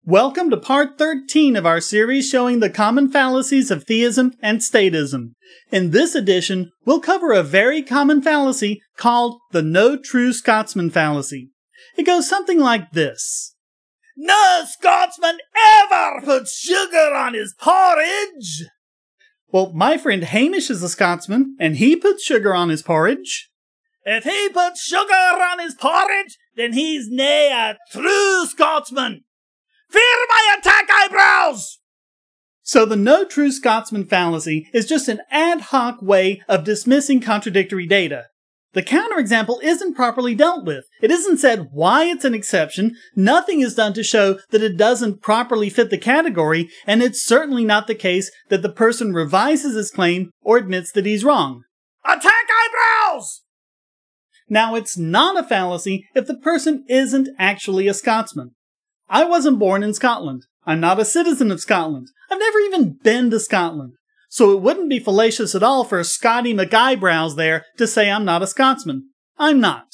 Welcome to part 13 of our series showing the common fallacies of theism and statism. In this edition, we'll cover a very common fallacy called the no true Scotsman fallacy. It goes something like this. No Scotsman ever puts sugar on his porridge! Well, my friend Hamish is a Scotsman, and he puts sugar on his porridge. If he puts sugar on his porridge, then he's nae a true Scotsman. Fear my attack eyebrows! So the no true Scotsman fallacy is just an ad hoc way of dismissing contradictory data. The counterexample isn't properly dealt with. It isn't said why it's an exception, nothing is done to show that it doesn't properly fit the category, and it's certainly not the case that the person revises his claim or admits that he's wrong. Attack eyebrows! Now, it's not a fallacy if the person isn't actually a Scotsman. I wasn't born in Scotland. I'm not a citizen of Scotland. I've never even been to Scotland. So it wouldn't be fallacious at all for Scotty McEyebrows there to say I'm not a Scotsman. I'm not.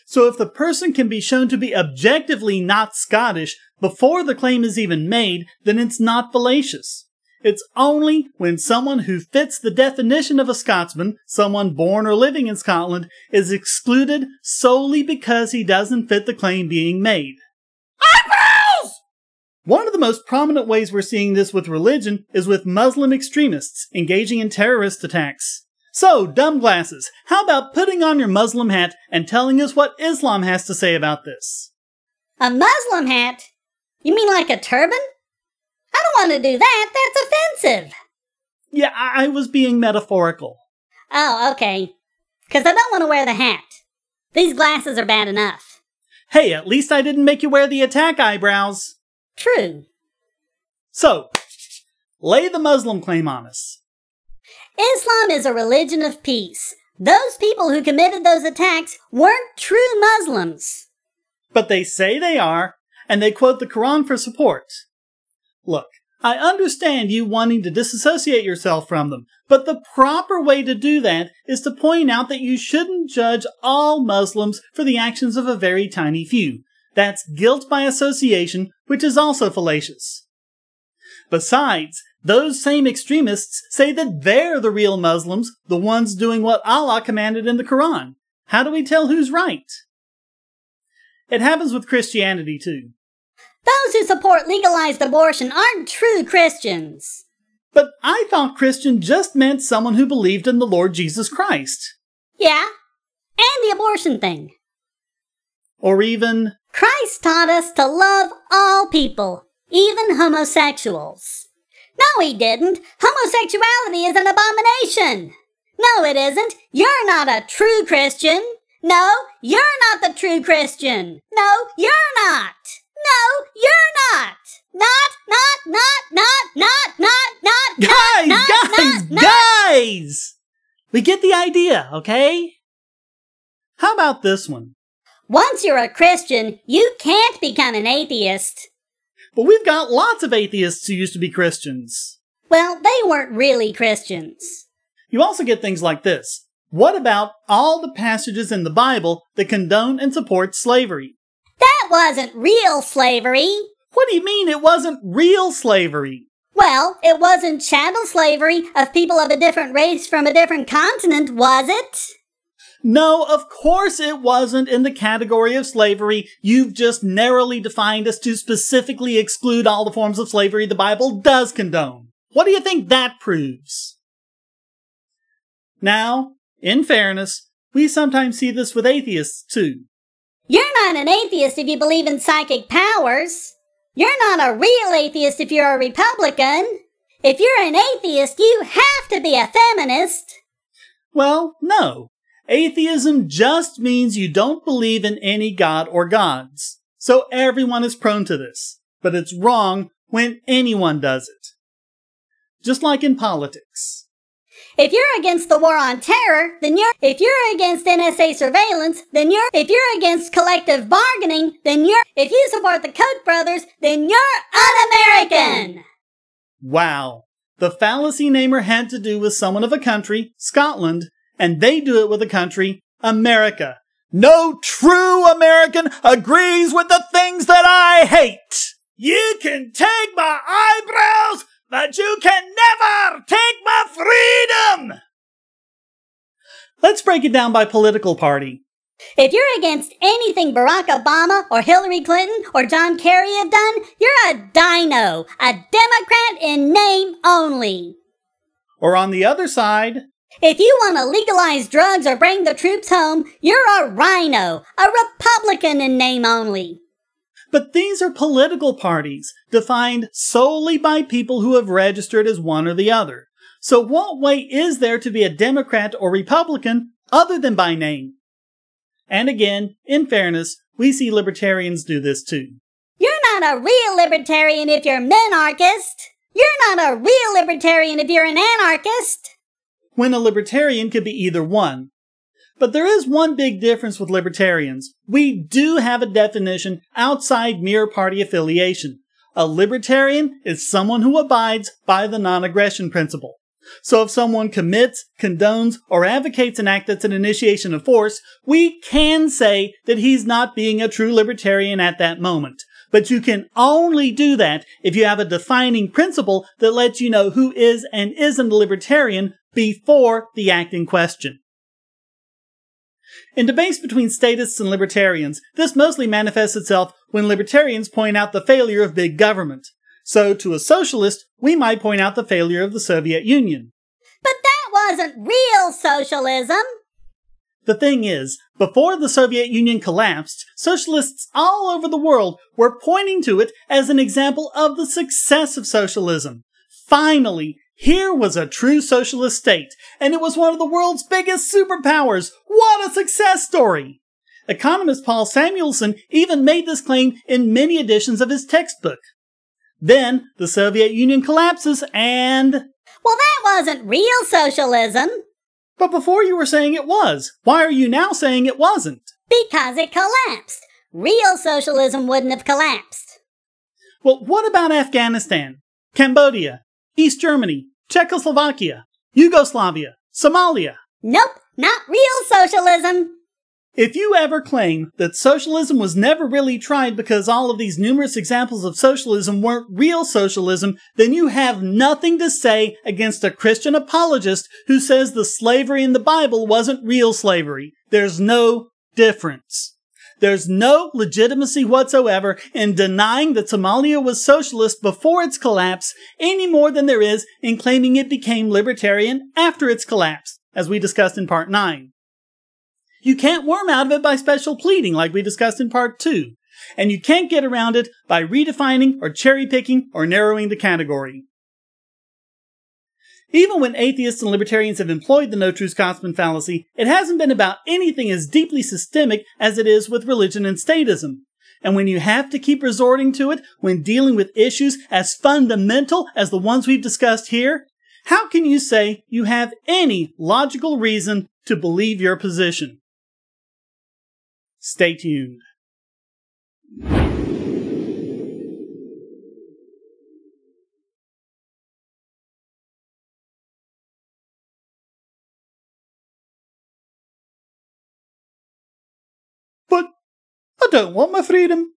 So if the person can be shown to be objectively not Scottish before the claim is even made, then it's not fallacious. It's only when someone who fits the definition of a Scotsman, someone born or living in Scotland, is excluded solely because he doesn't fit the claim being made. Eyebrows! One of the most prominent ways we're seeing this with religion is with Muslim extremists engaging in terrorist attacks. So, dumb glasses, how about putting on your Muslim hat and telling us what Islam has to say about this? A Muslim hat? You mean like a turban? I don't want to do that. That's offensive. Yeah, I was being metaphorical. Oh, okay. 'Cause I don't want to wear the hat. These glasses are bad enough. Hey, at least I didn't make you wear the attack eyebrows. True. So, lay the Muslim claim on us. Islam is a religion of peace. Those people who committed those attacks weren't true Muslims. But they say they are, and they quote the Quran for support. Look, I understand you wanting to disassociate yourself from them, but the proper way to do that is to point out that you shouldn't judge all Muslims for the actions of a very tiny few. That's guilt by association, which is also fallacious. Besides, those same extremists say that they're the real Muslims, the ones doing what Allah commanded in the Quran. How do we tell who's right? It happens with Christianity too. Those who support legalized abortion aren't true Christians. But I thought Christian just meant someone who believed in the Lord Jesus Christ. Yeah, and the abortion thing. Or even, Christ taught us to love all people, even homosexuals. No, he didn't. Homosexuality is an abomination. No, it isn't. You're not a true Christian. No, you're not the true Christian. No, you're not. No, you're not. Guys! We get the idea, okay? How about this one? Once you're a Christian, you can't become an atheist. But we've got lots of atheists who used to be Christians. Well, they weren't really Christians. You also get things like this. What about all the passages in the Bible that condone and support slavery? That wasn't real slavery. What do you mean it wasn't real slavery? Well, it wasn't chattel slavery of people of a different race from a different continent, was it? No, of course it wasn't in the category of slavery. You've just narrowly defined us to specifically exclude all the forms of slavery the Bible does condone. What do you think that proves? Now, in fairness, we sometimes see this with atheists too. You're not an atheist if you believe in psychic powers. You're not a real atheist if you're a Republican. If you're an atheist, you have to be a feminist. Well, no. Atheism just means you don't believe in any god or gods. So everyone is prone to this. But it's wrong when anyone does it. Just like in politics. If you're against the war on terror, then you're. If you're against NSA surveillance, then you're. If you're against collective bargaining, then you're. If you support the Koch brothers, then you're un-American! Wow. The fallacy namer had to do with someone of a country, Scotland, and they do it with a country, America. No true American agrees with the things that I hate! You can take my eyebrows, but you can never take my freedom! Let's break it down by political party. If you're against anything Barack Obama or Hillary Clinton or John Kerry have done, you're a dino, a Democrat in name only. Or on the other side, if you want to legalize drugs or bring the troops home, you're a rhino, a Republican in name only. But these are political parties, defined solely by people who have registered as one or the other. So what way is there to be a Democrat or Republican other than by name? And again, in fairness, we see libertarians do this too. You're not a real libertarian if you're minarchist. You're not a real libertarian if you're an anarchist. When a libertarian could be either one. But there is one big difference with libertarians. We do have a definition outside mere party affiliation. A libertarian is someone who abides by the non-aggression principle. So if someone commits, condones, or advocates an act that's an initiation of force, we can say that he's not being a true libertarian at that moment. But you can only do that if you have a defining principle that lets you know who is and isn't a libertarian before the act in question. In debates between statists and libertarians, this mostly manifests itself when libertarians point out the failure of big government. So, to a socialist, we might point out the failure of the Soviet Union. But that wasn't real socialism! The thing is, before the Soviet Union collapsed, socialists all over the world were pointing to it as an example of the success of socialism. Finally, here was a true socialist state, and it was one of the world's biggest superpowers. What a success story! Economist Paul Samuelson even made this claim in many editions of his textbook. Then, the Soviet Union collapses and... Well, that wasn't real socialism. But before you were saying it was. Why are you now saying it wasn't? Because it collapsed. Real socialism wouldn't have collapsed. Well, what about Afghanistan, Cambodia, East Germany, Czechoslovakia, Yugoslavia, Somalia? Nope, not real socialism. If you ever claim that socialism was never really tried because all of these numerous examples of socialism weren't real socialism, then you have nothing to say against a Christian apologist who says the slavery in the Bible wasn't real slavery. There's no difference. There's no legitimacy whatsoever in denying that Somalia was socialist before its collapse any more than there is in claiming it became libertarian after its collapse, as we discussed in Part 9. You can't worm out of it by special pleading like we discussed in Part 2. And you can't get around it by redefining or cherry-picking or narrowing the category. Even when atheists and libertarians have employed the no true Scotsman fallacy, it hasn't been about anything as deeply systemic as it is with religion and statism. And when you have to keep resorting to it when dealing with issues as fundamental as the ones we've discussed here, how can you say you have any logical reason to believe your position? Stay tuned. But I don't want my freedom.